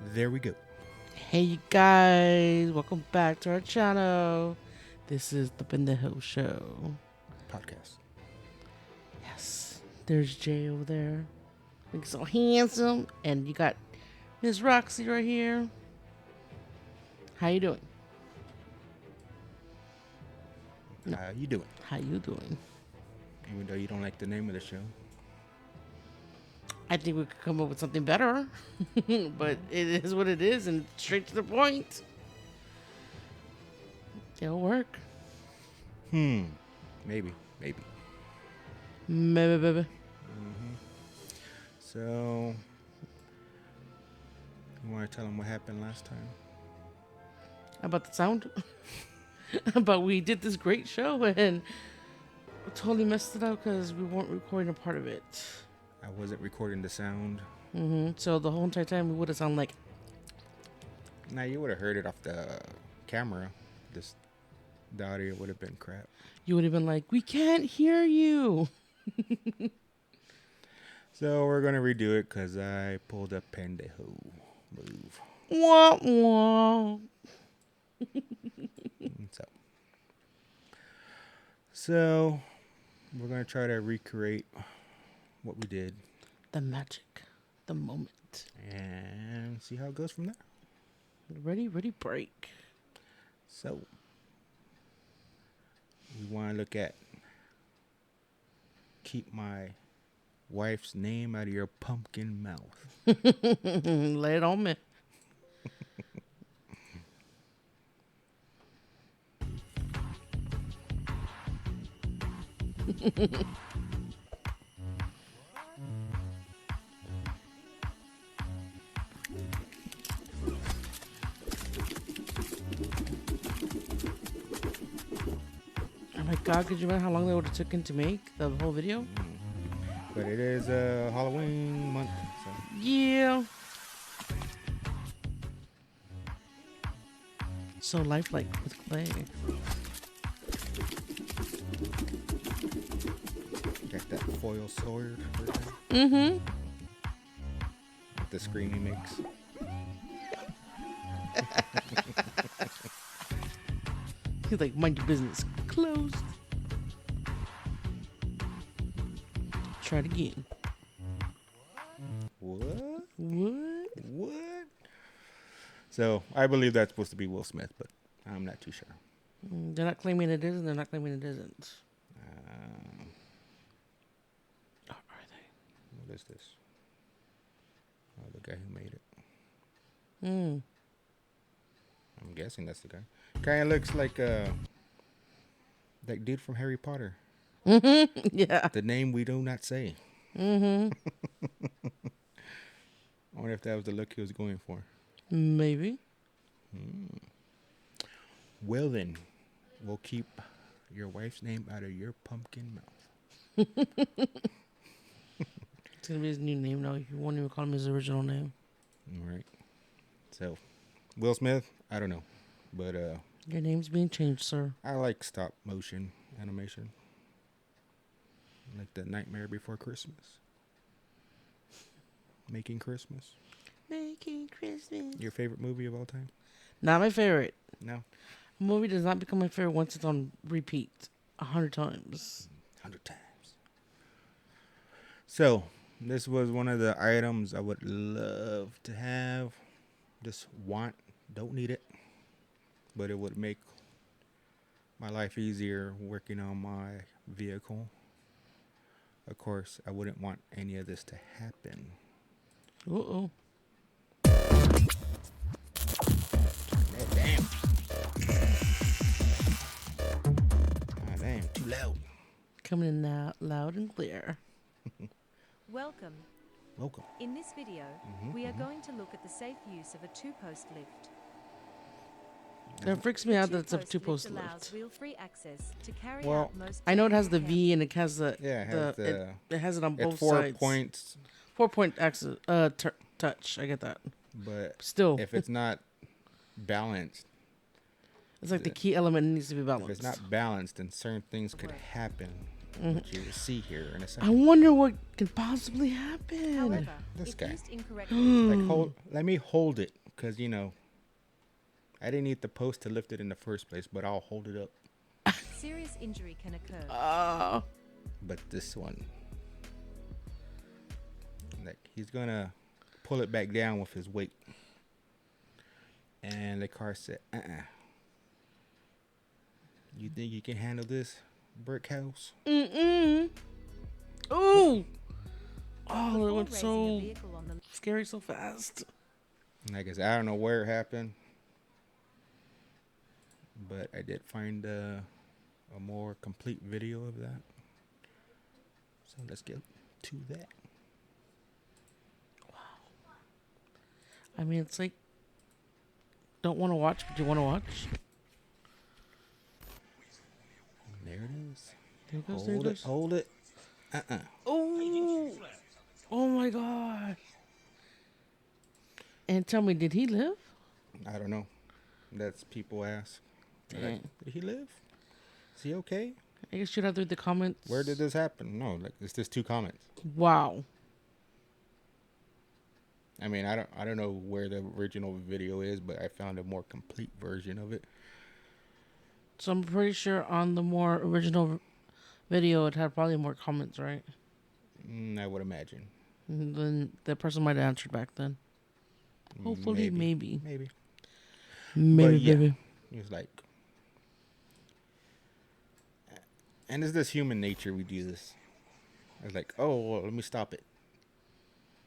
There we go. Hey you guys, welcome back to our channel. This is the Paindayhole show. Podcast. Yes, there's Jay over there, looking so handsome, and you got Miss Roxy right here. How you doing? No. How you doing? How you doing? Even though you don't like the name of the show. I think we could come up with something better, but it is what it is, and straight to the point. It'll work. Maybe. Maybe, baby. So, you want to tell them what happened last time? About the sound. But we did this great show and totally messed it up because we weren't recording a part of it. I wasn't recording the sound. So the whole entire time we would have sounded like, Now you would have heard it off the camera. The audio would have been crap. you would have been like, we can't hear you. So we're gonna redo it because I pulled a Paindayhole move. Wah, wah. So we're gonna try to recreate what we did The magic, the moment. and see how it goes from there. Ready, break. So we want to look at keep my wife's name out of your pumpkin mouth. Lay it on me. Oh my god, could you imagine how long they would have taken to make the whole video? But it is a Halloween month, so Yeah. So lifelike with clay. got that foil sword Mm-hmm. with the scream he makes. He's like, mind your business. Closed. Try it again. What? What? What? So I believe that's supposed to be Will Smith, but I'm not too sure. They're not claiming it is, and they're not claiming it isn't. Or are they? What is this? Oh, the guy who made it. Mm. I'm guessing that's the guy. Kind of looks like that dude from Harry Potter. Mm-hmm. Yeah. The name we do not say. Mm-hmm. I wonder if that was the look he was going for. Maybe. Well then, we'll keep your wife's name out of your pumpkin mouth. It's gonna be his new name now. You won't even call him his original name. All right. So, Will Smith, I don't know. But Your name's being changed, sir. I like stop motion animation. Like the Nightmare Before Christmas. Making Christmas. Making Christmas. Your favorite movie of all time? Not my favorite. No. A movie does not become my favorite once it's on repeat 100 times. 100 times. So, this was one of the items I would love to have. Just want, don't need it. But it would make my life easier working on my vehicle. Of course, I wouldn't want any of this to happen. Uh-oh. Damn. Ah, damn, too loud. Coming in now, loud and clear. Welcome. Welcome. In this video, we are going to look at the safe use of a two-post lift. That freaks me out that it's a Two-post two-post allows lift. wheel-free access to carry Well, out most. I know it has the tasks. V and it has the Yeah, it has it has it on both It's 4 sides. points, 4-point access touch. I get that. but Still, if it's not balanced, it's like the key element needs to be if balanced. it's not balanced, then certain things could happen. which you will see here in a I second. wonder what could possibly happen. However, This if guy. used incorrectly, Like, let me hold it, because, I didn't need the post to lift it in the first place, but I'll hold it up. serious injury can occur. But this one, like, he's gonna pull it back down with his weight. And the car said, You think you can handle this, brick house? Ooh. Oh, it Before went raising a so vehicle on the scary so fast. Like I said, I don't know where it happened, but I did find a more complete video of that. So let's get to that. I mean, it's like, don't want to watch, but you want to watch. There it is. There it goes, there it goes. Hold it. Oh, oh my God. And tell me, did he live? I don't know. That's people ask. They're like, Dang. did he live? Is he okay? I guess you'd have to read the comments. Where did this happen? No, like it's just 2 comments. Wow. I mean, I don't know where the original video is, but I found a more complete version of it. So I'm pretty sure on the more original video, it had probably more comments, right? I would imagine. And then the person might have answered back then. Hopefully, maybe. Maybe. Maybe, yeah. baby. He was like, and it's this human nature we do this. I was like, oh, well, let me stop it.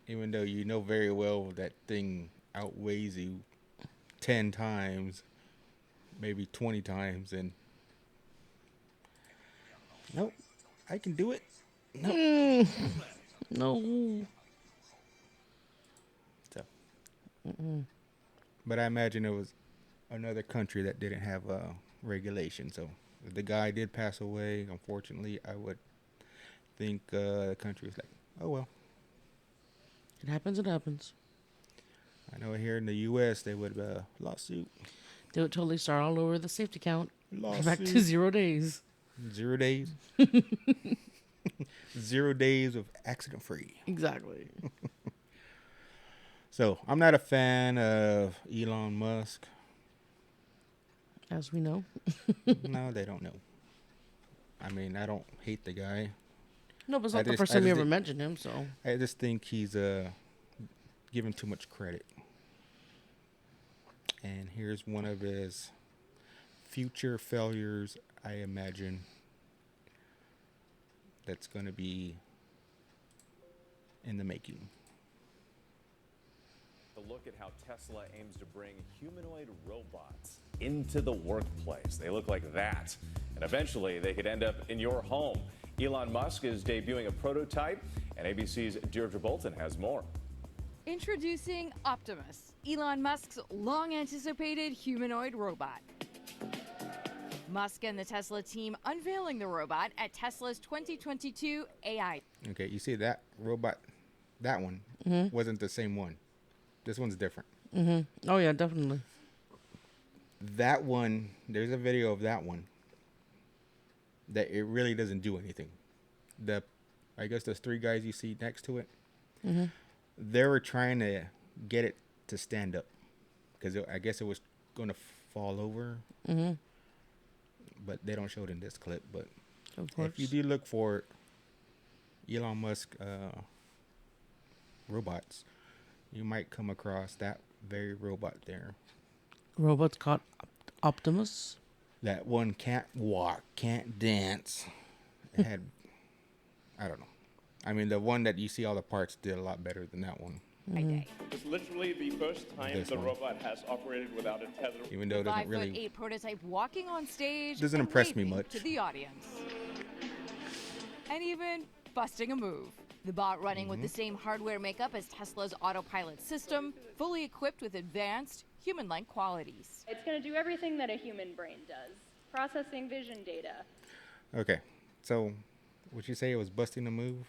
Even though you know very well that thing outweighs you 10 times, maybe 20 times, and nope, I can do it. Nope. No. So, but I imagine it was another country that didn't have a regulation. So if the guy did pass away, unfortunately, I would think the country was like, oh well. It happens, it happens. I know here in the U.S. they would lawsuit. They would totally start all over the safety count. Lawsuit. Back to 0 days. 0 days. 0 days of accident free. Exactly. So I'm not a fan of Elon Musk. As we know. No, they don't know. I mean, I don't hate the guy. No, but it's not the just- first I time we just ever did- mentioned him, so. I just think he's given too much credit. And here's one of his future failures, I imagine, that's going to be in the making. A look at how Tesla aims to bring humanoid robots into the workplace. They look like that. And eventually they could end up in your home. Elon Musk is debuting a prototype, and ABC's Deirdre Bolton has more. Introducing Optimus, Elon Musk's long-anticipated humanoid robot. Musk and the Tesla team unveiling the robot at Tesla's 2022 AI. Okay, you see that robot, that one wasn't the same one. This one's different. Oh, yeah, definitely. That one, there's a video of that one that it really doesn't do anything. I guess those 3 guys you see next to it, they were trying to get it to stand up because I guess it was going to fall over. But they don't show it in this clip. But Of course. if you do look for Elon Musk robots, you might come across that very robot there. Robot's called Optimus. That one can't walk, can't dance. It had, I don't know. I mean, the one that you see all the parts did a lot better than that one. Day. It's literally the first time This the one. robot has operated without a tether. Even though it doesn't 5'8" really. prototype walking on stage. Doesn't and impress me waving much. to the audience. And even busting a move. The bot running with the same hardware makeup as Tesla's autopilot system, fully equipped with advanced human-like qualities. It's going to do everything that a human brain does, processing vision data. Okay, so would you say it was busting a move?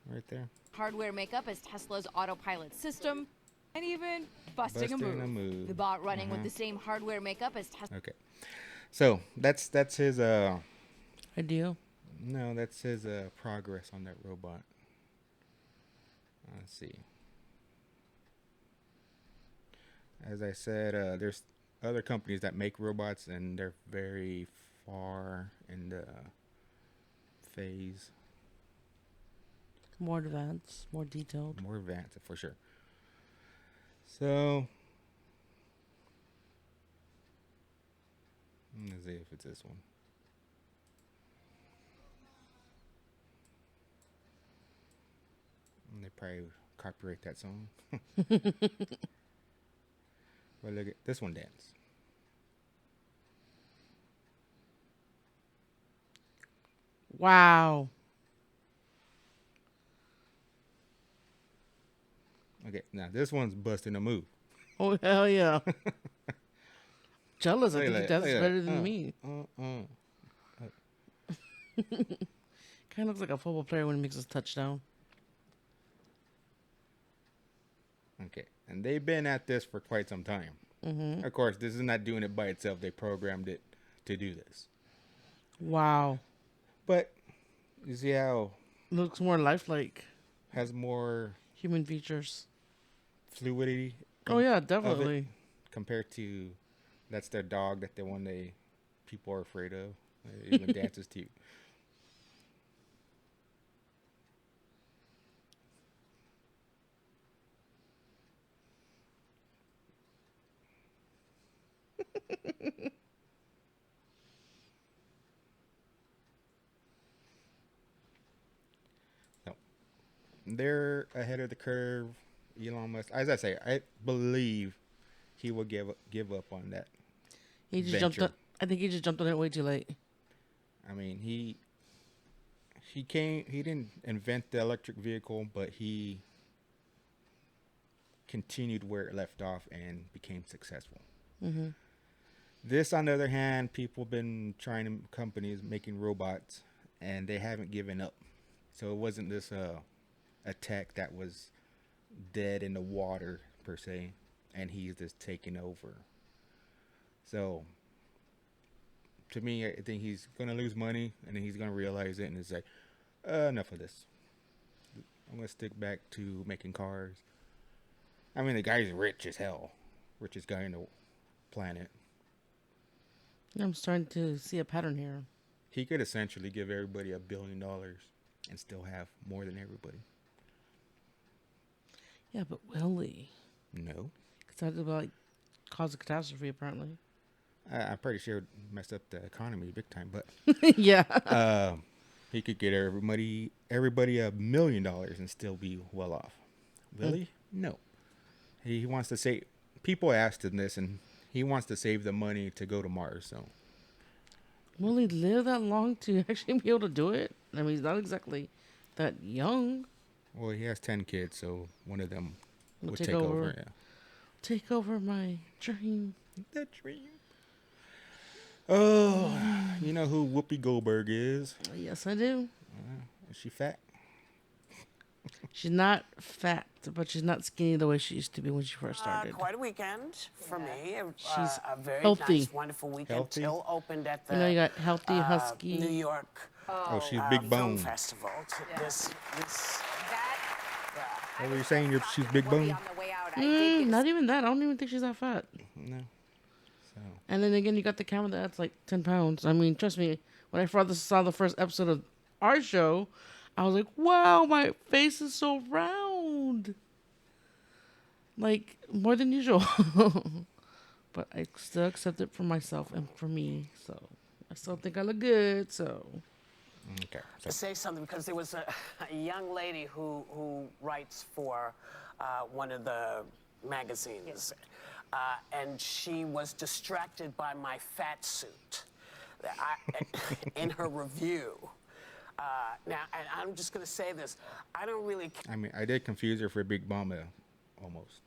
Right there. Hardware makeup as Tesla's autopilot system, and even busting a Busting a move. move. The bot running with the same hardware makeup as Tesla. Okay. So that's his Ideal. no, that's his progress on that robot. Let's see. As I said, there's other companies that make robots, and they're very far in the phase, More advanced, more detailed. more advanced for sure. So let's see if it's this one. And they probably copyright that song. But look at this one dance. Wow. Okay, now this one's busting a move. Oh, hell yeah. Jealous. I Look think at he that, does look at better that. than me. Kind of looks like a football player when he makes his touchdown. Okay, and they've been at this for quite some time. Mm-hmm. Of course, this is not doing it by itself. They programmed it to do this. Wow. But you see how Looks more lifelike. has more Human features. fluidity Oh, yeah, definitely. compared to that's their dog, that the one they people are afraid of. It even dances to you. So they're ahead of the curve. Elon Musk, as I say, I believe he will give up on that. He just jumped venture. on. I think he just jumped on it way too late. I mean, he didn't invent the electric vehicle, but he continued where it left off and became successful. Mm-hmm. This, on the other hand, people have been trying to, companies making robots, and they haven't given up. So it wasn't this a tech that was dead in the water per se, and he's just taking over. So to me, I think he's gonna lose money, and then he's gonna realize it, and it's like, enough of this. I'm gonna stick back to making cars. I mean, the guy's rich as hell, richest guy in the planet. I'm starting to see a pattern here. He could essentially give everybody $1 billion and still have more than everybody. Yeah, but will he? No, Because that would like cause a catastrophe, apparently. I'm pretty sure it messed up the economy big time. But Yeah. he could get everybody $1 million and still be well off. Will he? No. He wants to save. People asked him this, and he wants to save the money to go to Mars. So Will he live that long to actually be able to do it? I mean, he's not exactly that young. well, he has 10 kids, so one of them Will will take take over. over. Yeah. Take over my dream. The dream. Oh, you know who Whoopi Goldberg is? Yes, I do. Is she fat? She's not fat, but she's not skinny the way she used to be when she first started. Quite a weekend for me. She's A very healthy. nice, wonderful weekend. Healthy? Till opened at the You know, you got healthy, husky. New York Oh, she's big Film bone. Festival. This What were you saying? She's big bone? Not even that. I don't even think she's that fat. No. So And then again, you got the camera that's like 10 pounds. I mean, trust me, when I first saw the first episode of our show, I was like, wow, my face is so round. Like, more than usual. But I still accept it for myself and for me. So, I still think I look good. So, okay. to say something because there was a young lady who writes for one of the magazines, and she was distracted by my fat suit in her review. Now, and I'm just going to say this: I don't really I mean, I did confuse her for Big Mama, almost.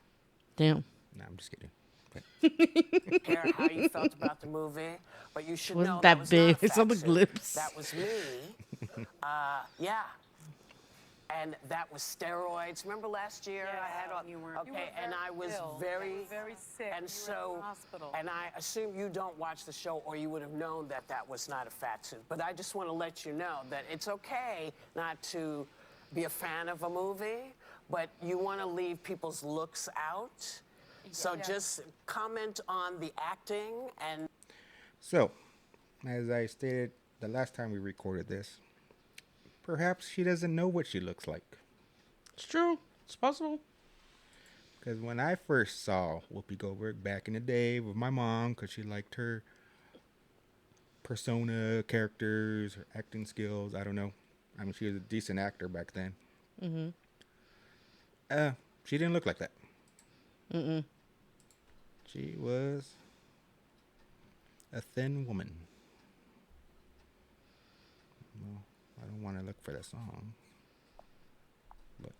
damn. No, I'm just kidding. But care how you felt about the movie, but you should Wasn't know that was big. not a It's on fat the suit. lips. That was me. Yeah. and that was steroids. Remember last year I had all, okay, and I was very sick. and so and I assume you don't watch the show or you would have known that that was not a fat suit. But I just want to let you know that it's okay not to be a fan of a movie, but you want to leave people's looks out. So just comment on the acting and. So, as I stated the last time we recorded this, perhaps she doesn't know what she looks like. It's true. It's possible. Because when I first saw Whoopi Goldberg back in the day with my mom, because she liked her persona, characters, her acting skills, I don't know. I mean, she was a decent actor back then. She didn't look like that. She was a thin woman. Well, I don't want to look for the song. But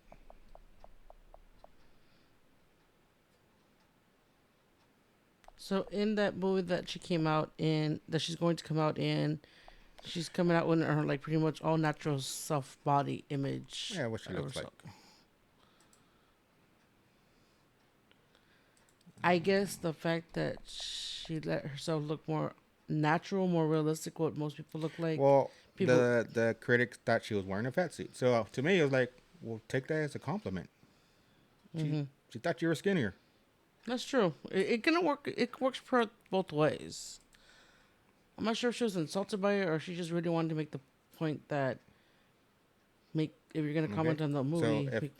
So in that movie that she came out in, that she's going to come out in, she's coming out with her like pretty much all natural self body image. yeah, what she looks like. I guess the fact that she let herself look more natural, more realistic, what most people look like. Well, people, the critics thought she was wearing a fat suit. So to me, it was like, well, take that as a compliment. She thought you were skinnier. that's true. It can work. It works both ways. I'm not sure if she was insulted by it or she just really wanted to make the point that if you're gonna comment on the movie. So if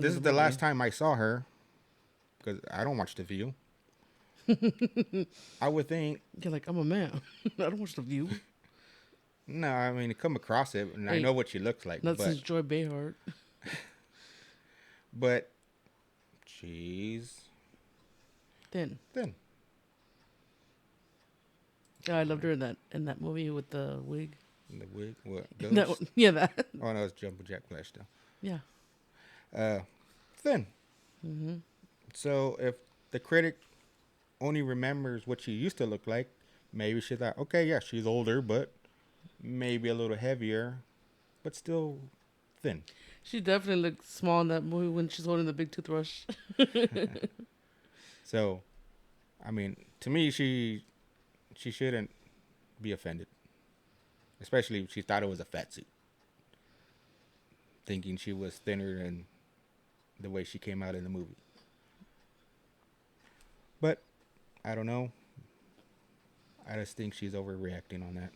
this is the last time I saw her, because I don't watch The View, I would think. You're like, I'm a man. I don't watch The View. No, I mean, I come across it, and I know what she looks like. Not since Joy Behar. But she's Thin. thin. Yeah, I loved her in that movie with the wig. The wig, what? That Ghost? one, yeah, that. Oh no, it's Jumbo Jack Flash though. Yeah. Thin. So if the critic only remembers what she used to look like, maybe she thought, okay, yeah, she's older, but maybe a little heavier, but still thin. She definitely looked small in that movie when she's holding the big toothbrush. So, I mean, to me, she shouldn't be offended, especially if she thought it was a fat suit, thinking she was thinner than the way she came out in the movie. But I don't know. I just think she's overreacting on that.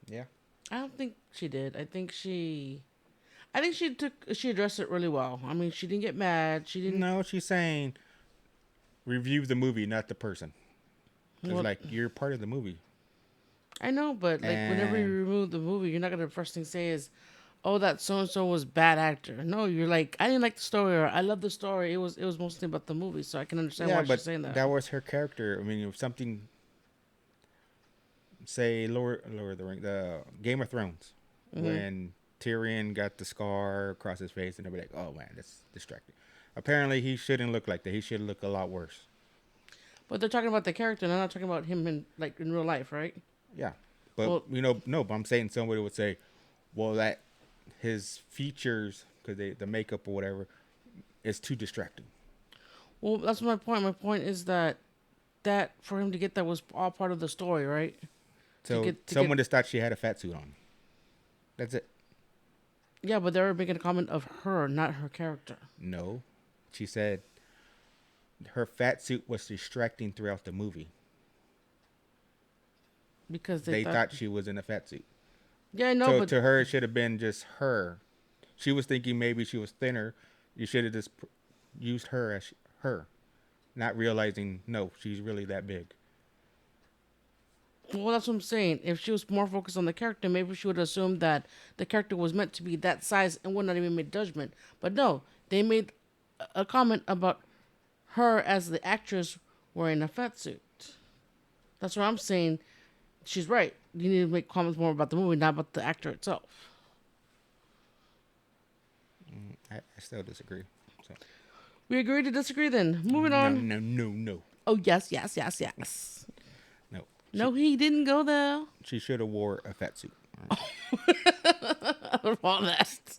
Yeah. I don't think she did. I think she addressed it really well. I mean, she didn't get mad. She didn't. No, she's saying review the movie, not the person. It's like, you're part of the movie. I know, but like whenever you remove the movie, you're not gonna first thing say is, "Oh, that so and so was bad actor." No, you're like, "I didn't like the story," or "I love the story." It was mostly about the movie, so I can understand why she's saying that. That was her character. I mean, if something, say, lower the ring, the Game of Thrones, when Tyrion got the scar across his face, and they'll be like, "Oh man, that's distracting." Apparently, he shouldn't look like that. He should look a lot worse. But they're talking about the character, and they're not talking about him in real life, right? Yeah, but no. But I'm saying somebody would say, "Well, that his features, because the makeup or whatever, is too distracting." Well, that's my point. My point is that for him to get that was all part of the story, right? So someone just thought she had a fat suit on. That's it. Yeah, but they were making a comment of her, not her character. No, she said her fat suit was distracting throughout the movie. Because they thought she was in a fat suit. Yeah, I know. So but to her, it should have been just her. She was thinking maybe she was thinner. You should have just used her as her, not realizing, no, she's really that big. Well, that's what I'm saying. If she was more focused on the character, maybe she would assume that the character was meant to be that size and would not even make judgment. But no, they made a comment about her as the actress wearing a fat suit. That's what I'm saying. She's right. You need to make comments more about the movie, not about the actor itself. I still disagree. So. We agree to disagree then. Moving on. No. Oh, yes. No, he didn't go there. She should have wore a fat suit. Out of all that.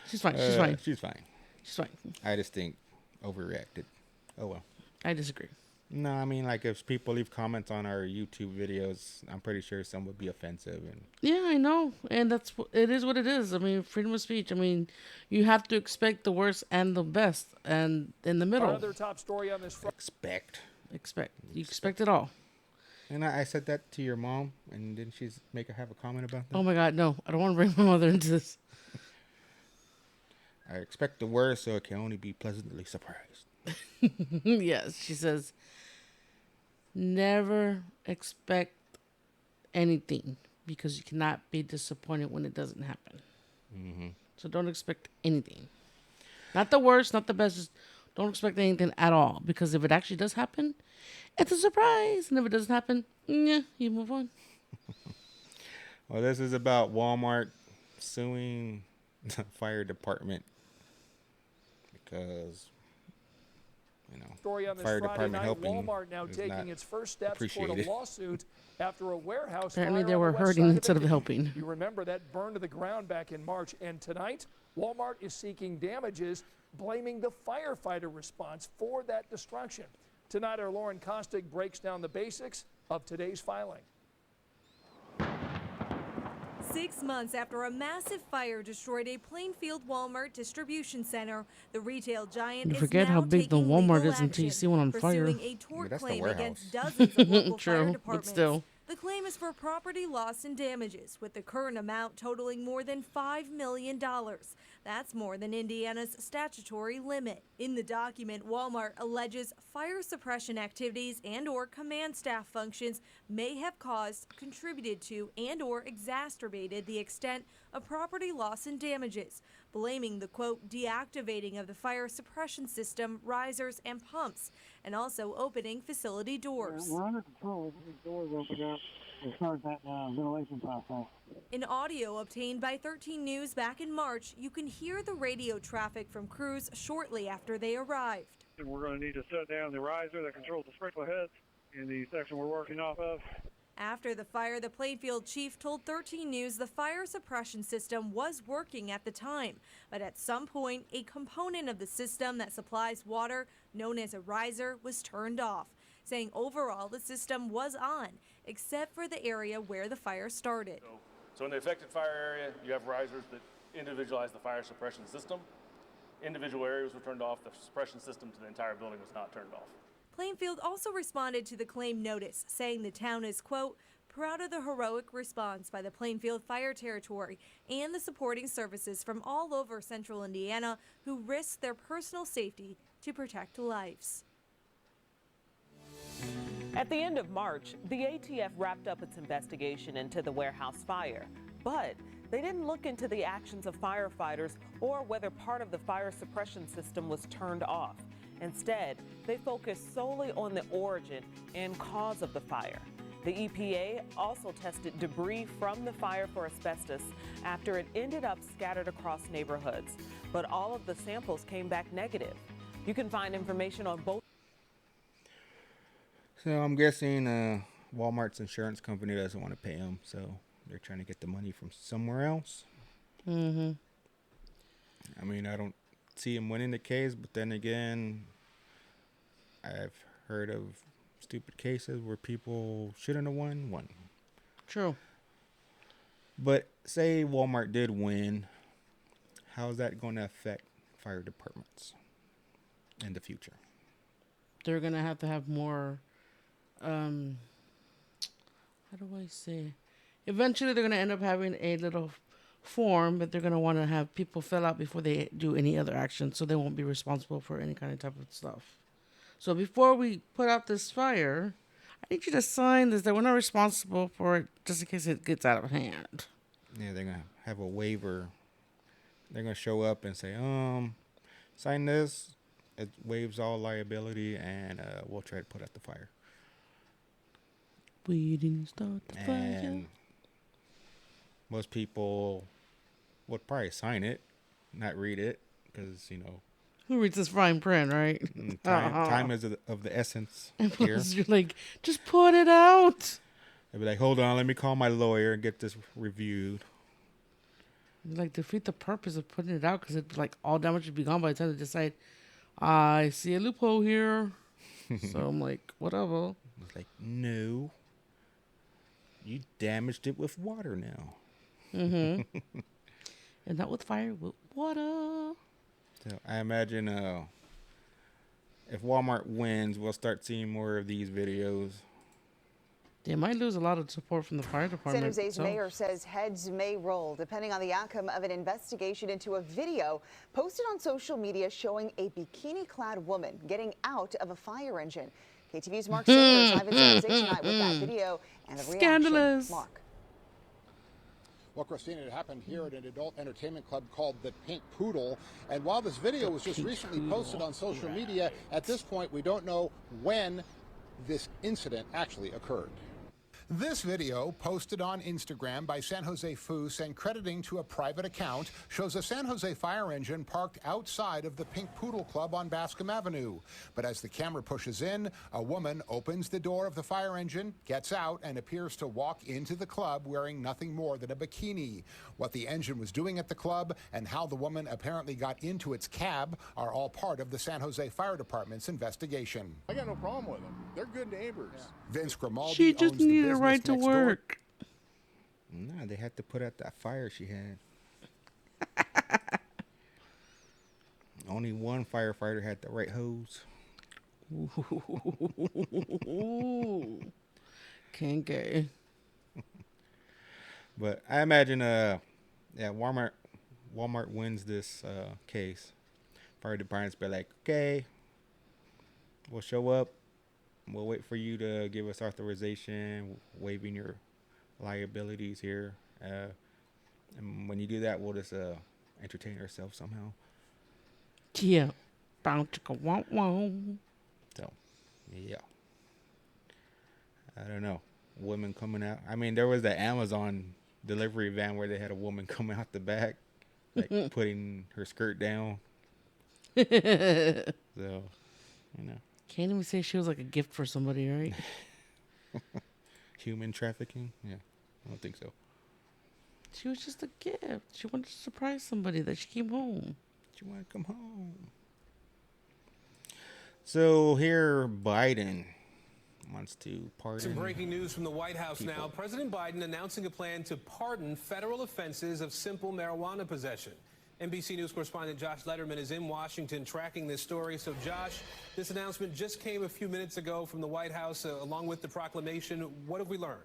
She's fine. She's fine. She's fine. She's fine. I just think overreacted. Oh well. I disagree. No, I mean, like, if people leave comments on our YouTube videos, I'm pretty sure some would be offensive. And Yeah, I know, and it is what it is. I mean, freedom of speech. I mean, you have to expect the worst and the best, and in the middle. Another top story on this. expect. You expect it all. And I said that to your mom, and didn't she have a comment about that? Oh my God, no! I don't want to bring my mother into this. I expect the worst, so it can only be pleasantly surprised. Yes, she says, never expect anything because you cannot be disappointed when it doesn't happen. Mm-hmm. So don't expect anything. Not the worst, not the best. Just don't expect anything at all because if it actually does happen, it's a surprise. And if it doesn't happen, yeah, you move on. Well, this is about Walmart suing the fire department because, Story on this fire Friday department night, helping Walmart now is taking not its first steps toward a appreciated. lawsuit after a warehouse Apparently fire they on were the west hurting side instead of Indy. helping. You remember that burned to the ground back in March, and tonight Walmart is seeking damages, blaming the firefighter response for that destruction. Tonight, our Lauren Kostick breaks down the basics of today's filing. 6 months after a massive fire destroyed a Plainfield Walmart distribution center, the retail giant You is forget now how big the taking Walmart legal is until you action, see one on fire. pursuing a tort that's the claim warehouse. against dozens of local True, fire but departments. still. The claim is for property loss and damages, with the current amount totaling more than $5 million. That's more than Indiana's statutory limit. In the document, Walmart alleges fire suppression activities and/or command staff functions may have caused, contributed to, and/or exacerbated the extent of property loss and damages, blaming the, quote, deactivating of the fire suppression system, risers, and pumps, and also opening facility doors. We're under control. The doors open up and start that ventilation process. In audio obtained by 13 News back in March, you can hear the radio traffic from crews shortly after they arrived. And we're going to need to shut down the riser that controls the sprinkler heads in the section we're working off of. After the fire, the Plainfield chief told 13 News the fire suppression system was working at the time, but at some point, a component of the system that supplies water, known as a riser, was turned off, saying overall the system was on, except for the area where the fire started. So in the affected fire area, you have risers that individualize the fire suppression system. Individual areas were turned off. The suppression system to the entire building was not turned off. Plainfield also responded to the claim notice, saying the town is, quote, proud of the heroic response by the Plainfield Fire Territory and the supporting services from all over central Indiana who risked their personal safety to protect lives. At the end of March, the ATF wrapped up its investigation into the warehouse fire, but they didn't look into the actions of firefighters or whether part of the fire suppression system was turned off. Instead, they focused solely on the origin and cause of the fire. The EPA also tested debris from the fire for asbestos after it ended up scattered across neighborhoods, but all of the samples came back negative. You can find information on both. So I'm guessing Walmart's insurance company doesn't want to pay them, so they're trying to get the money from somewhere else. Mm-hmm. I mean, I don't see him winning the case, but then again, I've heard of stupid cases where people shouldn't have won. True. But say Walmart did win, how is that going to affect fire departments in the future? They're going to have more, how do I say? Eventually they're going to end up having a little form that they're going to want to have people fill out before they do any other action, so they won't be responsible for any kind of type of stuff. So before we put out this fire, I need you to sign this that we're not responsible for it just in case it gets out of hand. Yeah, they're going to have a waiver. They're going to show up and say, sign this. It waives all liability, and we'll try to put out the fire. We didn't start the fire. And most people would probably sign it, not read it, because, who reads this fine print, right? time is of the essence And here. plus you're like, just put it out. I'd be like, hold on, let me call my lawyer and get this reviewed. Like, defeat the purpose of putting it out because it's like all damage would be gone by the time they decide, I see a loophole here. So I'm like, whatever. It's like, no. You damaged it with water now. Mm-hmm. And not with fire, with water. So I imagine if Walmart wins, we'll start seeing more of these videos. They might lose a lot of support from the fire department. San Jose's mayor says heads may roll depending on the outcome of an investigation into a video posted on social media showing a bikini-clad woman getting out of a fire engine. KTV's Mark Sanders live in San Jose tonight with that video and the Scandalous. reaction. Mark. Well, Christina, it happened here at an adult entertainment club called the Pink Poodle. And while this video was just recently posted on social media, at this point, we don't know when this incident actually occurred. This video, posted on Instagram by San Jose Foos and crediting to a private account, shows a San Jose fire engine parked outside of the Pink Poodle Club on Bascom Avenue. But as the camera pushes in, a woman opens the door of the fire engine, gets out, and appears to walk into the club wearing nothing more than a bikini. What the engine was doing at the club and how the woman apparently got into its cab are all part of the San Jose Fire Department's investigation. I got no problem with them. They're good neighbors. Vince Grimaldi She just owns the needed a business right to next door. work. Nah, they had to put out that fire she had. Only one firefighter had the right hose. Ooh. Kinky. But I imagine, Walmart wins this case. Fire department's be like, okay, we'll show up. We'll wait for you to give us authorization, waiving your liabilities here. And when you do that, we'll just entertain ourselves somehow. Yeah. Bound to go wow. So, yeah. I don't know. Women coming out. I mean, there was the Amazon delivery van where they had a woman coming out the back, like putting her skirt down. So, you know. Can't even say she was like a gift for somebody, right? Human trafficking? Yeah, I don't think so. She was just a gift. She wanted to surprise somebody that she came home. She wanted to come home. So here, Biden wants to pardon. Some breaking news from the White House people. now. President Biden announcing a plan to pardon federal offenses of simple marijuana possession. NBC News correspondent Josh Letterman is in Washington tracking this story. So, Josh, this announcement just came a few minutes ago from the White House, along with the proclamation. What have we learned?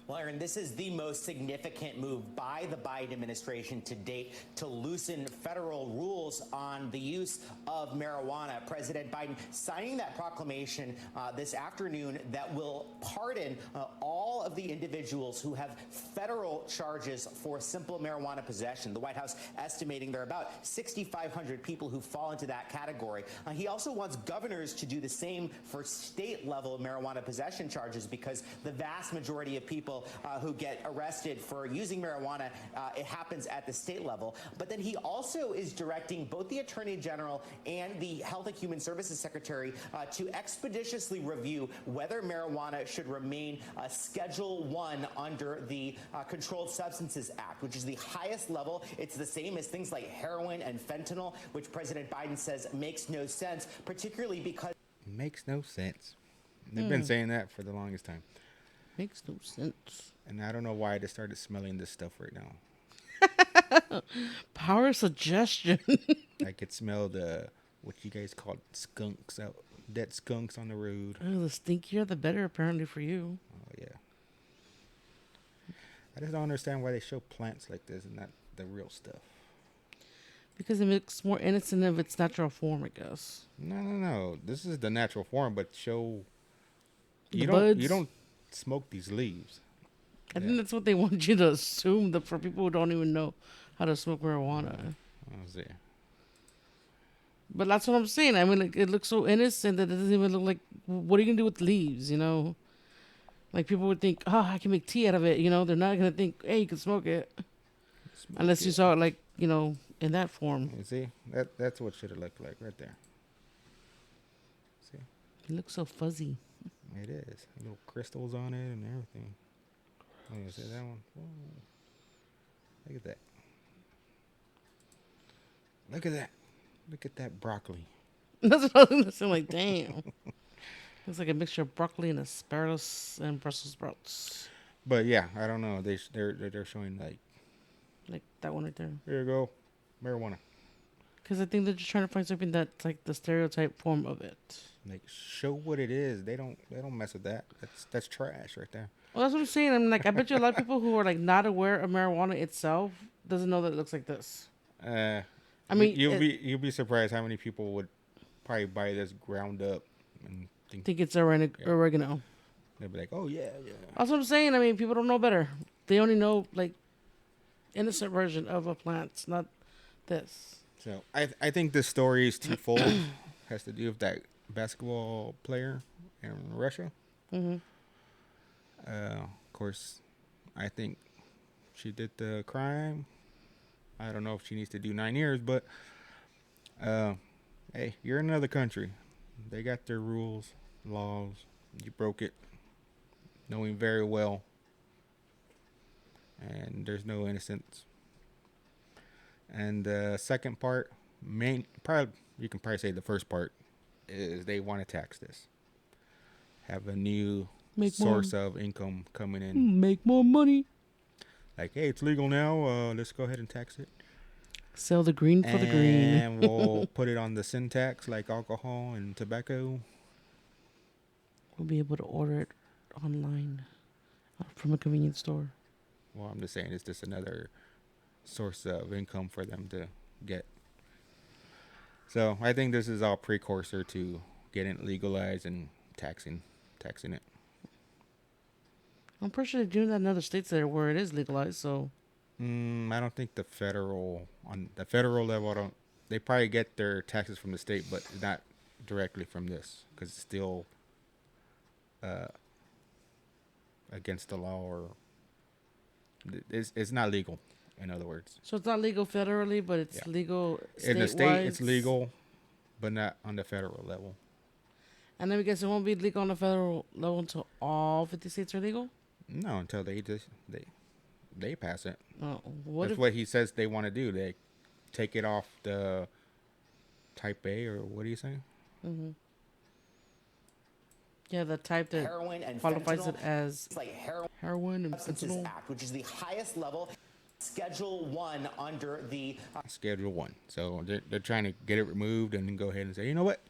Well, Aaron, this is the most significant move by the Biden administration to date to loosen federal rules on the use of marijuana. President Biden signing that proclamation this afternoon that will pardon all of the individuals who have federal charges for simple marijuana possession. The White House estimating there are about 6,500 people who fall into that category. He also wants governors to do the same for state-level marijuana possession charges because the vast majority of people who get arrested for using marijuana, it happens at the state level. But then he also is directing both the Attorney General and the Health and Human Services Secretary to expeditiously review whether marijuana should remain Schedule 1 under the Controlled Substances Act, which is the highest level. It's the same as things like heroin and fentanyl, which President Biden says makes no sense, particularly because... Makes no sense. They've been saying that for the longest time. Makes no sense. And I don't know why I just started smelling this stuff right now. Power suggestion. I could smell what you guys call skunks out, dead skunks on the road. Oh, the stinkier the better, apparently, for you. Oh, yeah. I just don't understand why they show plants like this and not the real stuff. Because it looks more innocent of its natural form, I guess. No. This is the natural form, but show... You buds. don't smoke these leaves. I think that's what they want you to assume, that for people who don't even know how to smoke marijuana. I see. But that's what I'm saying. I mean, like, it looks so innocent that it doesn't even look like, what are you going to do with leaves, you know? Like, people would think, oh, I can make tea out of it, you know? They're not going to think, hey, you can smoke it. Unless you saw it, like, you know, in that form. You see? That's what should have looked like right there. See? It looks so fuzzy. It is. Little crystals on it and everything. Oh, you see that one? Whoa. Look at that. Look at that. Look at that broccoli. That's what I was gonna say. Like, damn. It's like a mixture of broccoli and asparagus and Brussels sprouts. But yeah, I don't know. They're showing like that one right there. Here you go, marijuana. Because I think they're just trying to find something that's like the stereotype form of it. Like, show what it is. They don't mess with that. That's trash right there. Well, that's what I'm saying. I'm like, I bet you a lot of people who are like not aware of marijuana itself doesn't know that it looks like this. I mean, you'll be surprised how many people would probably buy this ground up and think it's oregano. They'll be like, oh yeah. That's what I'm saying. I mean, people don't know better. They only know like innocent version of a plant, not this. So I think this story is twofold. Has to do with that basketball player in Russia. Mm-hmm. Of course, I think she did the crime. I don't know if she needs to do 9 years, but hey, you're in another country. They got their rules, laws. You broke it, knowing very well, and there's no innocence. And the second part, you can probably say the first part, is they want to tax this. Have a new source of income coming in. Make more money. Like, hey, it's legal now. Let's go ahead and tax it. Sell the green for the green. And we'll put it on the sin tax like alcohol and tobacco. We'll be able to order it online from a convenience store. Well, I'm just saying it's just another source of income for them to get. So I think this is all precursor to getting it legalized and taxing it. I'm pretty sure they're doing that in other states there where it is legalized. So, I don't think on the federal level, they probably get their taxes from the state, but not directly from this because it's still against the law, or it's not legal. In other words, so it's not legal federally, but it's legal in the state. It's legal, but not on the federal level. And then we guess it won't be legal on the federal level until all 50 states are legal. No, until they pass it. Oh, That's what he says they want to do. They take it off the type A, or what are you saying? Mm-hmm. Yeah, the type that heroin and qualifies fentanyl. it as It's like heroin and Substances fentanyl. Act, which is the highest level, Schedule 1 under the Schedule 1. So they're trying to get it removed and then go ahead and say, you know what?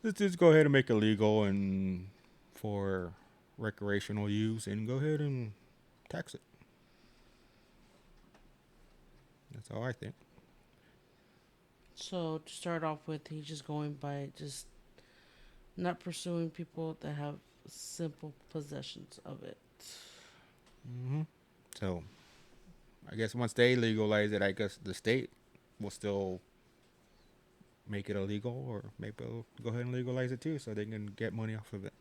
Let's just go ahead and make it legal and for recreational use and go ahead and tax it. That's all I think. So to start off with, he's just going by just not pursuing people that have simple possessions of it. Mm-hmm. So I guess once they legalize it, I guess the state will still make it illegal, or maybe they'll go ahead and legalize it too so they can get money off of it,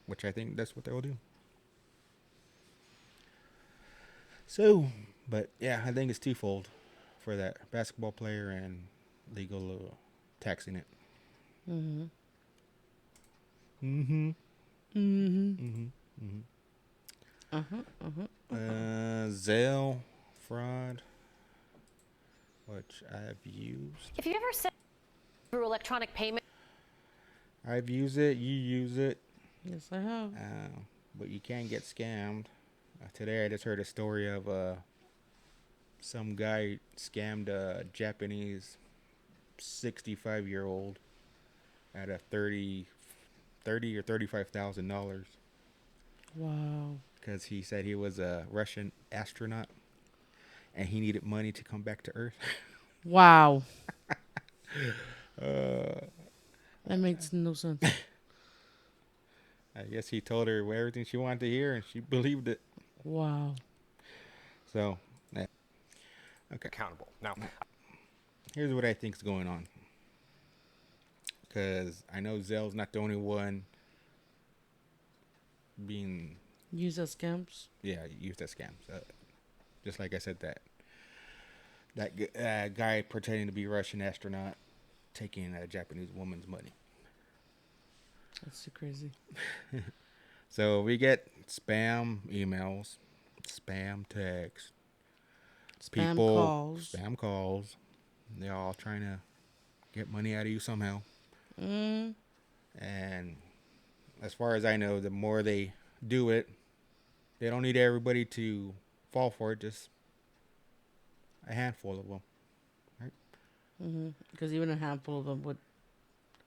which I think that's what they'll do. So, but yeah, I think it's twofold for that basketball player and legal taxing it. Mm-hmm. Mm-hmm. Mm-hmm. Mm-hmm. Mm-hmm. Zelle fraud, which I've used. If you ever sent through electronic payment, I've used it. You use it. Yes, I have. But you can get scammed. Today I just heard a story of some guy scammed a Japanese 65-year-old at a $30,000 or $35,000. Wow. Because he said he was a Russian astronaut and he needed money to come back to Earth. Wow. That makes no sense. I guess he told her everything she wanted to hear and she believed it. Wow. So, yeah. Okay. Accountable. Now, here's what I think's going on. Because I know Zelle's not the only one being used as scams. Yeah, used as scams. Just like I said, that guy pretending to be a Russian astronaut taking a Japanese woman's money. That's too crazy. So we get spam emails, spam texts, Spam calls. spam calls. They're all trying to get money out of you somehow. Mm. And as far as I know, the more they do it, they don't need everybody to fall for it. Just a handful of them, right? Mm-hmm. Because even a handful of them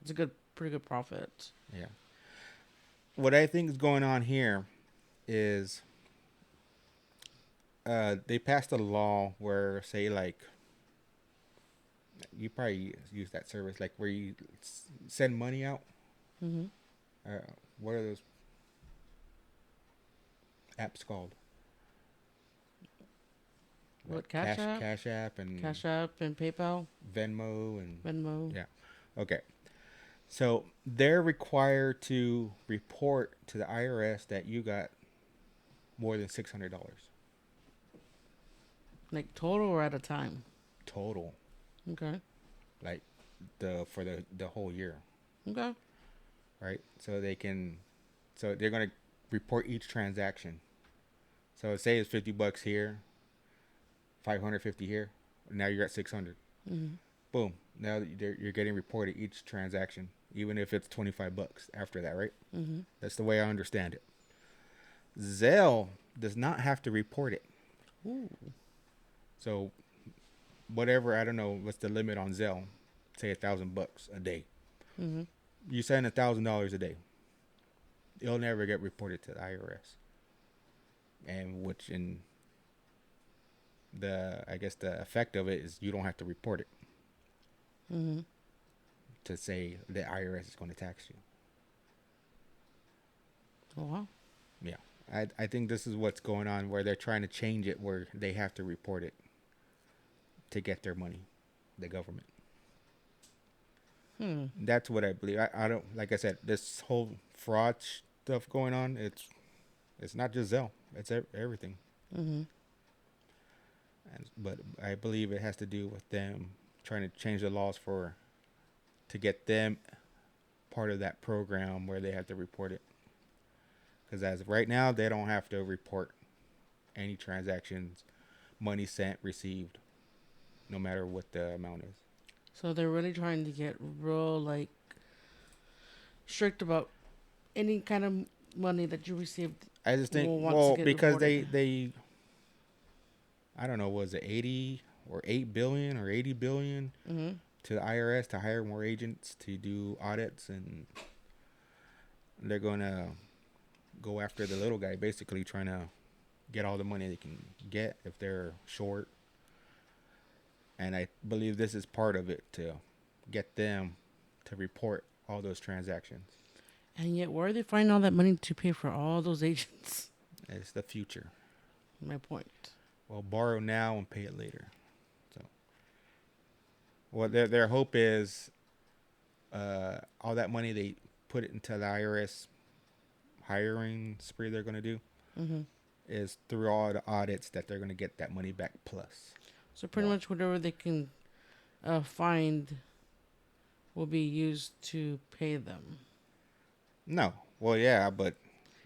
it's pretty good profit. Yeah. What I think is going on here is they passed a law where, say, like, you probably use that service, like where you send money out. Mm-hmm. What are those apps called? What, Cash App? Cash App and PayPal? Venmo and Venmo. Yeah. Okay. So they're required to report to the IRS that you got more than $600. Like total or at a time? Total. Okay. Like for the whole year. Okay. Right? So they're gonna report each transaction. So say it's $50 here, 550 here. Now you're at 600. Mm-hmm. Boom. Now you're getting reported each transaction, even if it's $25 after that, right? Mm-hmm. That's the way I understand it. Zelle does not have to report it. Ooh. So whatever, I don't know what's the limit on Zelle, say $1,000 a day. Mm-hmm. You send $1,000 a day, it'll never get reported to the IRS. And which I guess the effect of it is you don't have to report it. Mm-hmm. To say the IRS is going to tax you. Oh, wow. Yeah. I think this is what's going on, where they're trying to change it where they have to report it to get their money, the government. That's what I believe. I don't, like I said, this whole fraud stuff going on, it's not just Zelle, it's everything. Mm-hmm. But I believe it has to do with them trying to change the laws to get them part of that program where they have to report it. Because as of right now, they don't have to report any transactions, money sent, received, no matter what the amount is. So they're really trying to get real, like, strict about any kind of money that you received. I just think, because they, I don't know, was it 80 or 8 billion or 80 billion mm-hmm. to the IRS to hire more agents to do audits, and they're going to go after the little guy, basically trying to get all the money they can get if they're short. And I believe this is part of it, to get them to report all those transactions. And yet, where are they finding all that money to pay for all those agents? It's the future. My point. Well, borrow now and pay it later. So, well, their hope is all that money they put it into the IRS hiring spree they're going to do mm-hmm. is through all the audits that they're going to get that money back plus. So pretty much whatever they can find will be used to pay them. No. Well, yeah, but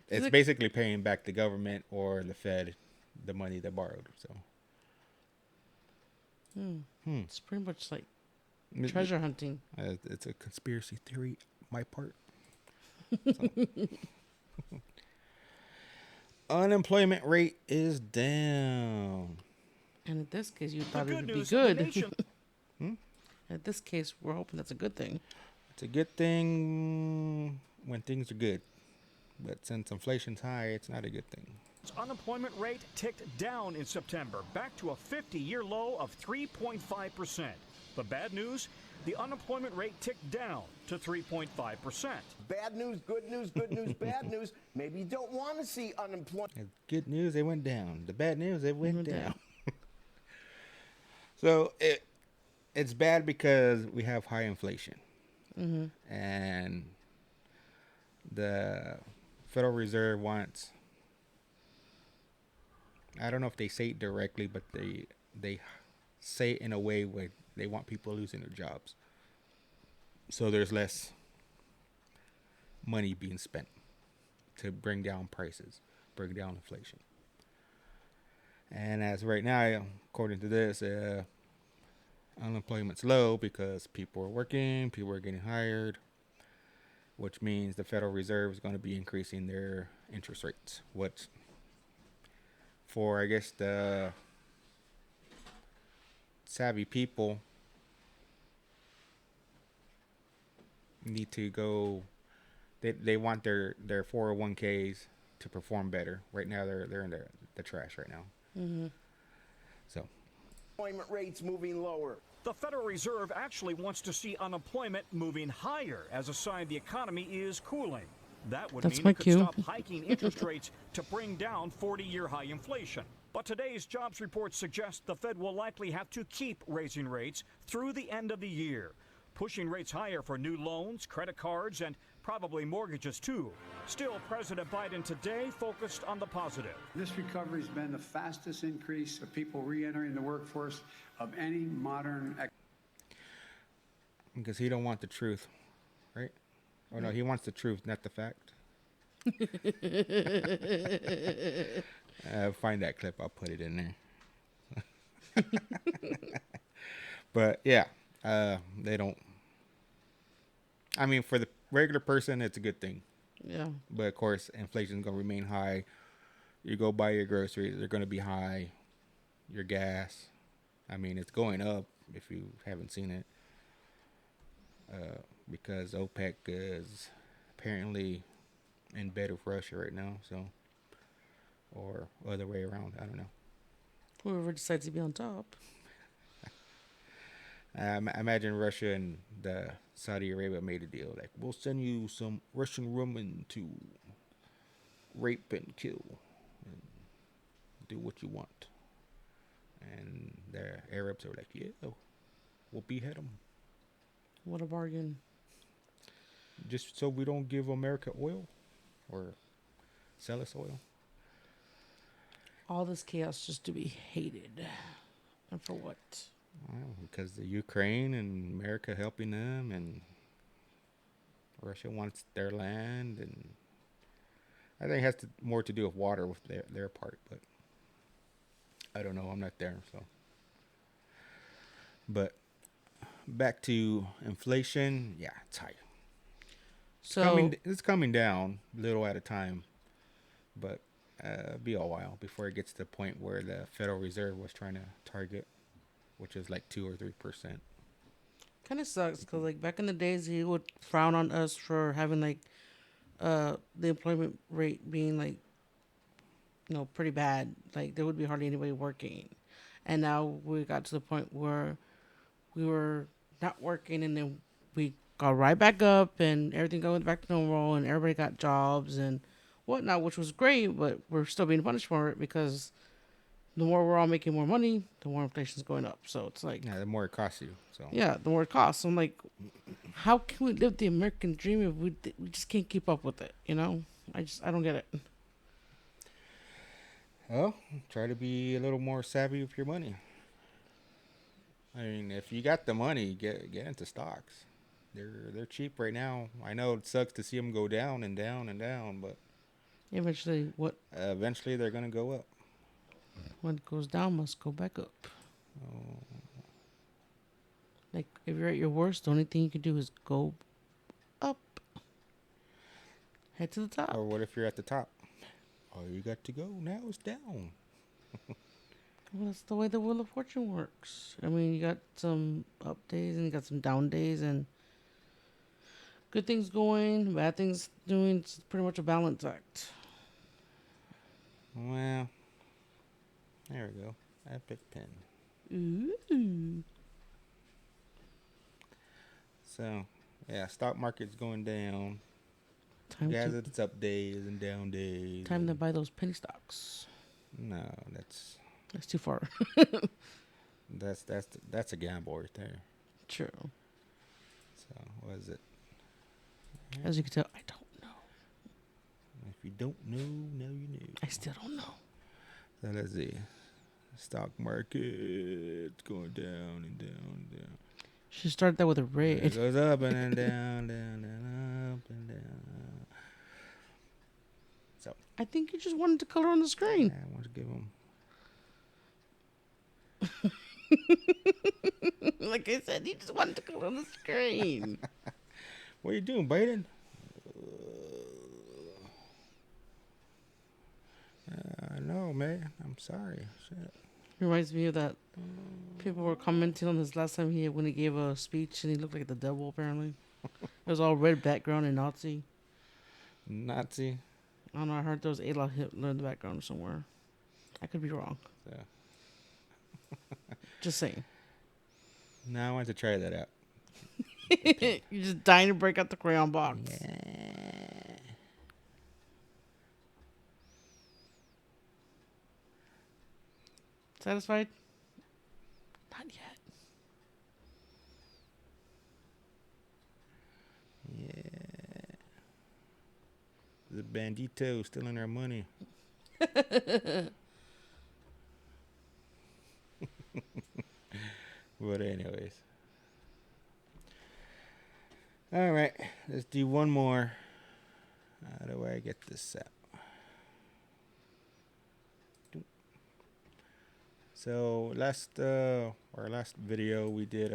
it's basically paying back the government or the Fed the money they borrowed. So It's pretty much like treasure hunting. It's a conspiracy theory on my part. Unemployment rate is down. And in this case, you thought it would be good. In this case, we're hoping that's a good thing. It's a good thing when things are good. But since inflation's high, it's not a good thing. Unemployment rate ticked down in September, back to a 50-year low of 3.5%. The bad news, the unemployment rate ticked down to 3.5%. Bad news, good news, bad news. Maybe you don't want to see unemployment. Good news, they went down. The bad news, they went down. So it's bad because we have high inflation. Mm-hmm. And the Federal Reserve wants, I don't know if they say it directly, but they say it in a way where they want people losing their jobs. So there's less money being spent to bring down prices, bring down inflation. And as right now, according to this, unemployment's low because people are working, people are getting hired, which means the Federal Reserve is going to be increasing their interest rates. What for, I guess, the savvy people need to go. They want their 401ks to perform better. Right now, they're in the trash right now. Mm-hmm. So, Unemployment rates moving lower. The Federal Reserve actually wants to see unemployment moving higher as a sign the economy is cooling. That would That's mean my it could cue. stop hiking interest rates to bring down 40-year high inflation. But today's jobs report suggests the Fed will likely have to keep raising rates through the end of the year, pushing rates higher for new loans, credit cards, and probably mortgages too. Still, President Biden today focused on the positive. This recovery has been the fastest increase of people re-entering the workforce of any modern. because he don't want the truth, right? Or no, he wants the truth, not the fact. Find that clip. I'll put it in there. But yeah, they don't. I mean, for the regular person, it's a good thing. Yeah. But of course, inflation is going to remain high. You go buy your groceries; they're going to be high. Your gas, I mean, it's going up if you haven't seen it. Because OPEC is apparently in bed with Russia right now, so, or other way around, I don't know. Whoever decides to be on top. I imagine Russia and the Saudi Arabia made a deal like, we'll send you some Russian women to rape and kill and do what you want. And the Arabs are like, yeah, we'll behead them. What a bargain. Just so we don't give America oil or sell us oil. All this chaos just to be hated. And for what? Well, because the Ukraine and America helping them, and Russia wants their land, and I think it has more to do with water with their part, but I don't know. I'm not there, so. But back to inflation, yeah, it's high. So it's coming down little at a time, but it'll be a while before it gets to the point where the Federal Reserve was trying to target, which is like 2 or 3%. Kind of sucks because like back in the days, he would frown on us for having like the employment rate being like, you know, pretty bad. Like there would be hardly anybody working, and now we got to the point where we were not working, and then we got right back up, and everything going back to normal, and everybody got jobs and whatnot, which was great. But we're still being punished for it because the more we're all making more money, the more inflation's going up. So it's like, yeah, the more it costs you. So yeah, the more it costs. So I'm like, how can we live the American dream if we just can't keep up with it? You know, I don't get it. Well, try to be a little more savvy with your money. I mean, if you got the money, get into stocks. They're cheap right now. I know it sucks to see them go down and down and down, but Eventually, eventually they're gonna go up. what goes down must go back up. Oh. Like if you're at your worst, the only thing you can do is go up. Head to the top. Or what if you're at the top? All you got to go now is down. Well, that's the way the Wheel of Fortune works. I mean, you got some up days and you got some down days, and good things going, bad things doing. It's pretty much a balance act. Well, there we go. Epic pen. Ooh. So, yeah, stock market's going down. Time It's up days and down days. Time to buy those penny stocks. No, that's too far. that's a gamble right there. True. So, what is it? As you can tell, I don't know. If you don't know, now you know. I still don't know. So let's see. Stock market going down and down and down. She started that with a It raid. goes up and then down, down, down, up and down. So I think you just wanted to color on the screen. I want to give them. Like I said, you just wanted to color on the screen. What are you doing, Biden? No, man. I'm sorry. Shit. Reminds me of that. People were commenting on this last time when he gave a speech and he looked like the devil. Apparently, it was all red background and Nazi. Nazi. I don't know. I heard there was Adolf Hitler in the background somewhere. I could be wrong. Yeah. Just saying. Now I want to try that out. You're just dying to break out the crayon box. Yeah. Satisfied? Not yet. Yeah. The bandito stealing our money. But anyways. All right. Let's do one more. How do I get this out? So our last video we did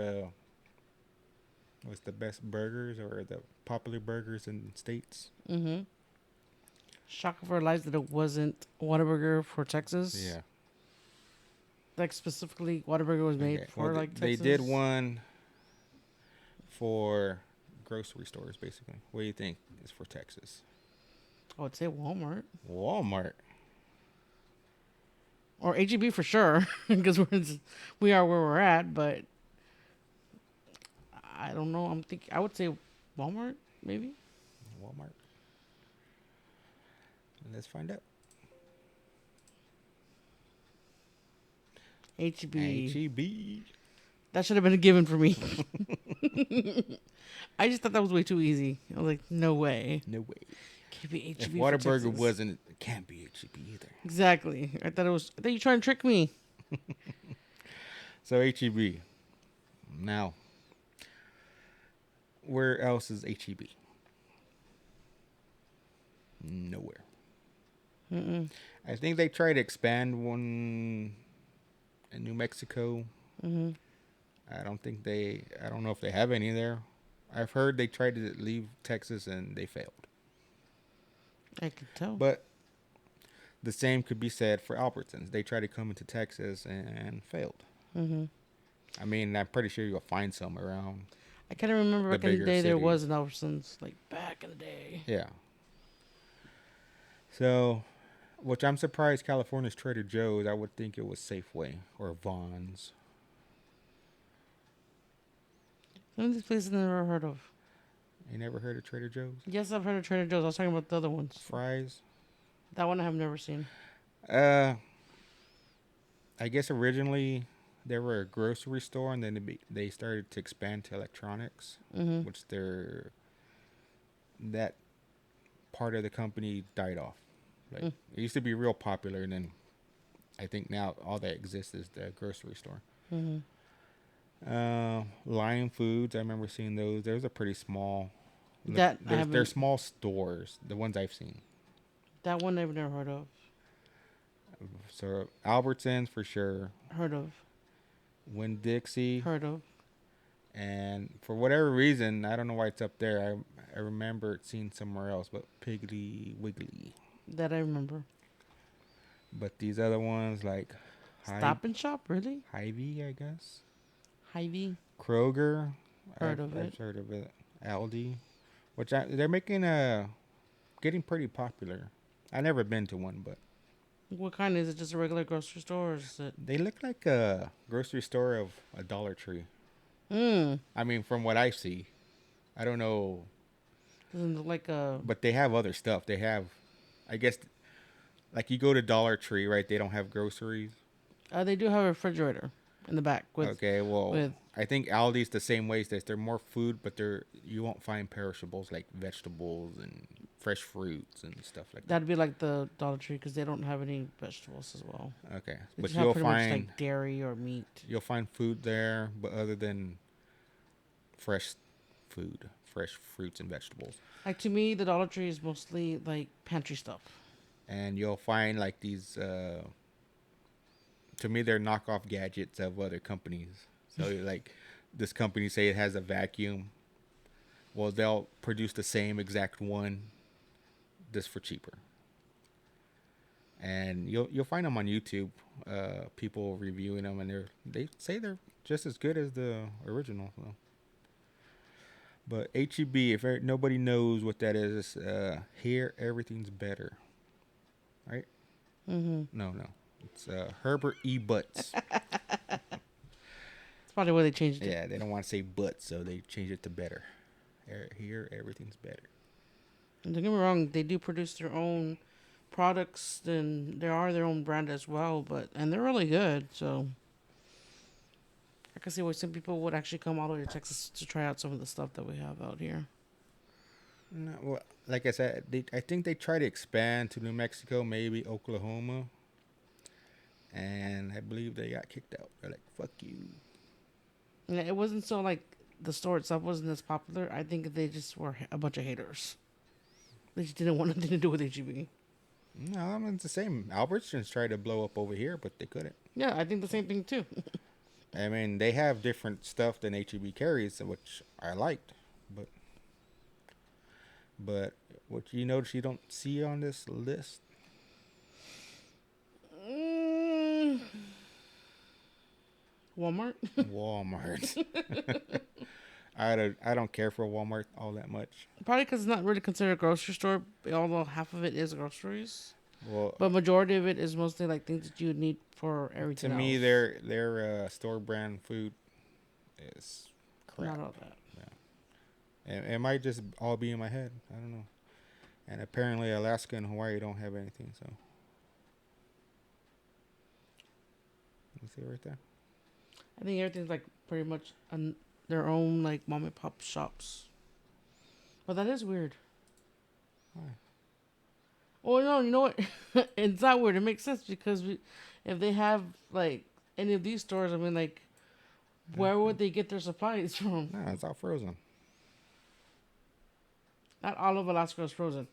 was the best burgers or the popular burgers in states. Mm-hmm. Shock of our lives that it wasn't Whataburger for Texas. Yeah. Like specifically Whataburger was made for like Texas. They did one for grocery stores basically. What do you think is for Texas? I would say Walmart. Walmart. Or HEB for sure, because we are where we're at. But I don't know. I would say Walmart, maybe. Walmart. Let's find out. HEB. HEB. That should have been a given for me. I just thought that was way too easy. I was like, no way. No way. Can't be HEB. If for Whataburger Texas. wasn't, it can't be HEB either. Exactly. I thought you trying to trick me. So HEB. Now, where else is HEB? Nowhere. Mm-mm. I think they tried to expand one in New Mexico. Mm-hmm. I don't know if they have any there. I've heard they tried to leave Texas and they failed. I could tell. But the same could be said for Albertsons. They tried to come into Texas and failed. Mm-hmm. I mean, I'm pretty sure you'll find some around. I kind of remember back in the bigger day there cities. was an Albertsons, like back in the day. Yeah. So, which I'm surprised California's Trader Joe's. I would think it was Safeway or Vons. Some of these places I never heard of. You never heard of Trader Joe's? Yes, I've heard of Trader Joe's. I was talking about the other ones. Fry's? That one I have never seen. I guess originally they were a grocery store, and then they started to expand to electronics, Mm-hmm. which that part of the company died off. Like It used to be real popular, and then I think now all that exists is the grocery store. Mm-hmm. Lion Foods, I remember seeing those. Those are pretty small. They're small stores, the ones I've seen. That one I've never heard of. So Albertsons for sure. Heard of. Winn-Dixie. Heard of. And for whatever reason, I don't know why it's up there. I remember it seen somewhere else, but Piggly Wiggly. That I remember. But these other ones like Stop and Shop, really? Hy-Vee, I guess. Hy-Vee. Kroger. Heard of it. I've heard of it. Aldi, which they're making getting pretty popular. I've never been to one, but What kind is it? Just a regular grocery store, or is it? they look like a grocery store of a Dollar Tree. Mm. I mean, from what I see, I don't know. Doesn't look like a. But they have other stuff. They have, I guess, like you go to Dollar Tree, right? They don't have groceries. They do have a refrigerator in the back. Okay, well, I think Aldi's the same way. They're more food, but you won't find perishables like vegetables and fresh fruits and stuff like that. That'd be like the Dollar Tree because they don't have any vegetables as well. Okay, They but just have you'll pretty much find like dairy or meat. You'll find food there, but other than fresh food, fresh fruits and vegetables. Like to me, the Dollar Tree is mostly like pantry stuff. And you'll find like these. To me, they're knockoff gadgets of other companies. So like, this company say it has a vacuum. Well, they'll produce the same exact one, just for cheaper. And you'll find them on YouTube. People reviewing them, and they say they're just as good as the original. So. But HEB, if nobody knows what that is, here everything's better, right? Mm-hmm. No. It's Herbert E. Butts. That's probably why they changed it. Yeah, they don't want to say butts, so they changed it to better. Here, everything's better. And don't get me wrong, they do produce their own products, and they are their own brand as well, and they're really good, so I can see why some people would actually come all the way to Texas to try out some of the stuff that we have out here. No, well, like I said, I think they try to expand to New Mexico, maybe Oklahoma. And I believe they got kicked out. They're like, fuck you. Yeah, it wasn't so like the store itself wasn't as popular. I think they just were a bunch of haters. They just didn't want nothing to do with HEB. No, I mean, it's the same. Albertsons tried to blow up over here, but they couldn't. Yeah, I think the same thing too. I mean, they have different stuff than HEB carries, which I liked. But what you notice you don't see on this list? Walmart. I don't care for Walmart all that much. Probably because it's not really considered a grocery store, although half of it is groceries. Well, but majority of it is mostly like things that you would need for everything. To me, their store brand food is crap. Not all that. Yeah, it might just all be in my head. I don't know. And apparently, Alaska and Hawaii don't have anything. So, you see right there. I think everything's like pretty much their own like mom and pop shops. But that is weird. Why? Oh no, you know what? It's not weird. It makes sense because if they have like any of these stores, I mean, like, where would they get their supplies from? No, it's all frozen. Not all of Alaska is frozen.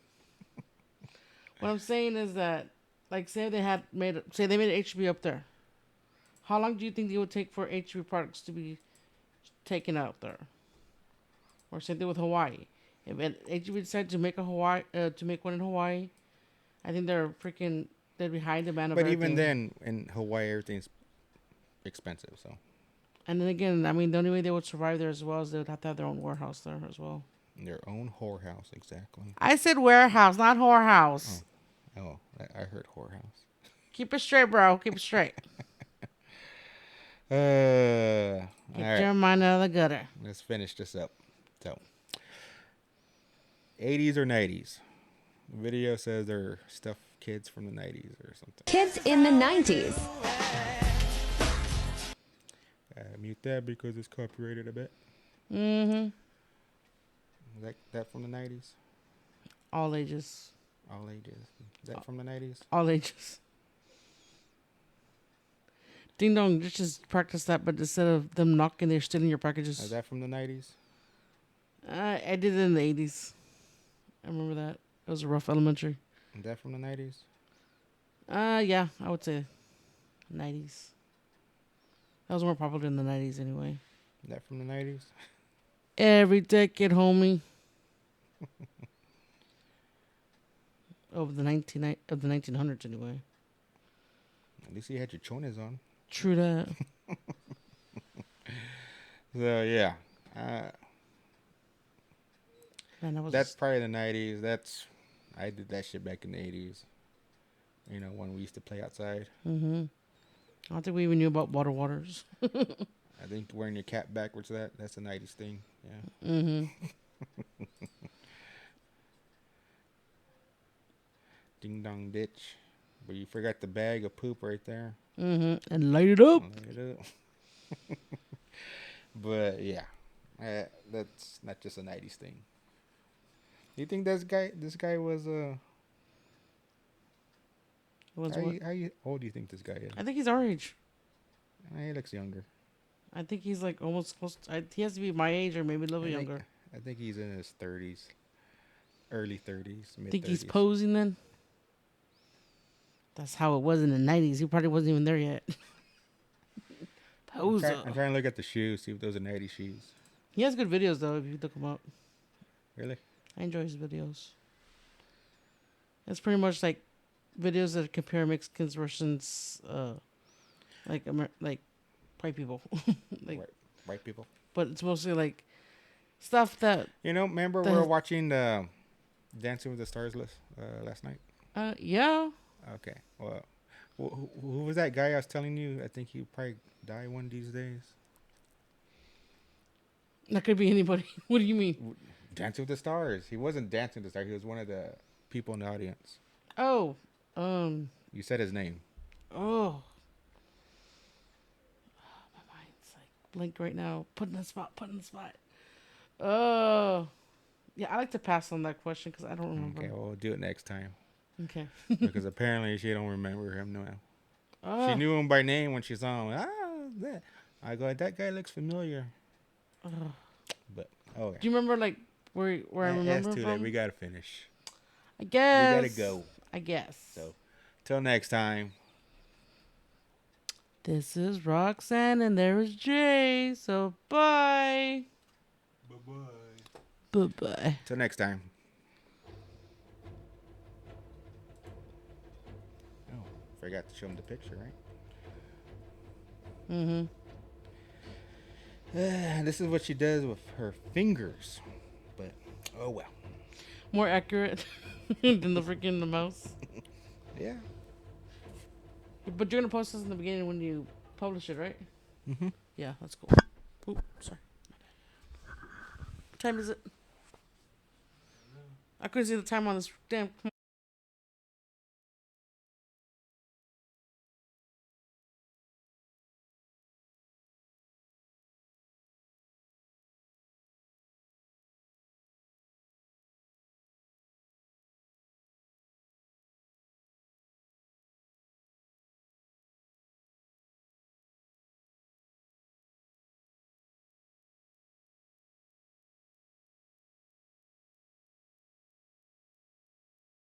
What I'm saying is that, like, say they made an HB up there. How long do you think it would take for HB products to be taken out there? Or same thing with Hawaii. If HB decided to make one in Hawaii, I think they'd be high in demand of But everything. even then, in Hawaii, everything's expensive. So. And then again, I mean, the only way they would survive there as well is they would have to have their own warehouse there as well. Their own whorehouse, exactly. I said warehouse, not whorehouse. Oh, I heard whorehouse. Keep it straight, bro. Keep it straight. Get your mind out of the gutter. Let's finish this up. So, 80s or 90s? The video says they're stuff kids from the 90s or something. Kids in the 90s. Mute that because it's copyrighted a bit. Mm-hmm. Is that from the 90s? All ages. All ages. Is that from the 90s? All ages. Ding dong, just practice that, but instead of them knocking, they're stealing your packages. Is that from the 90s? I did it in the 80s. I remember that. It was a rough elementary. Is that from the 90s? Yeah, I would say 90s. That was more popular in the 90s anyway. Is that from the 90s? Every decade, homie. Of the 1900s anyway. At least you had your chones on. True that. So yeah, Man, that's probably the 90s. I did that shit back in the 80s. You know, when we used to play outside. Mm-hmm. I don't think we even knew about water waters. I think wearing your cap backwards, that's a 90s thing. Yeah. Mm-hmm. Ding dong ditch. But you forgot the bag of poop right there. Mm-hmm. And light it up. But yeah, that's not just a 90s thing. You think this guy was what? How old do you think this guy is? I think he's our age. He looks younger. I think he's like almost close. He has to be my age or maybe a little younger. I think he's in his 30s, early 30s, mid 30s. Think he's posing then? That's how it was in the 90s. He probably wasn't even there yet. Poser. I'm trying to look at the shoes, see if those are 90 shoes. He has good videos though. If you look him up. Really? I enjoy his videos. It's pretty much like videos that compare Mexicans versus like white people. Like white people. But it's mostly like stuff that remember we were watching Dancing with the Stars last night? Yeah. Okay. Well, who was that guy I was telling you? I think he'll probably die one of these days. That could be anybody. What do you mean? Dancing with the Stars. He wasn't Dancing with the Stars. He was one of the people in the audience. Oh. You said his name. Oh. My mind's like blank right now. Put in the spot. Oh. Yeah, I like to pass on that question because I don't remember. Okay, well, we'll do it next time. Okay. Because apparently she don't remember him now. She knew him by name when she saw him. I go, that guy looks familiar. But okay. Do you remember like where I remember that's too from? late. We gotta finish. I guess. We gotta go. I guess. So, till next time. This is Roxanne and there is Jay. So bye. Bye. Till next time. Oh, forgot to show him the picture, right? Mm-hmm. This is what she does with her fingers. But, oh well. More accurate than the freaking mouse. Yeah. But you're going to post this in the beginning when you publish it, right? Mm-hmm. Yeah, that's cool. Ooh, sorry. What time is it? I couldn't see the time on this damn...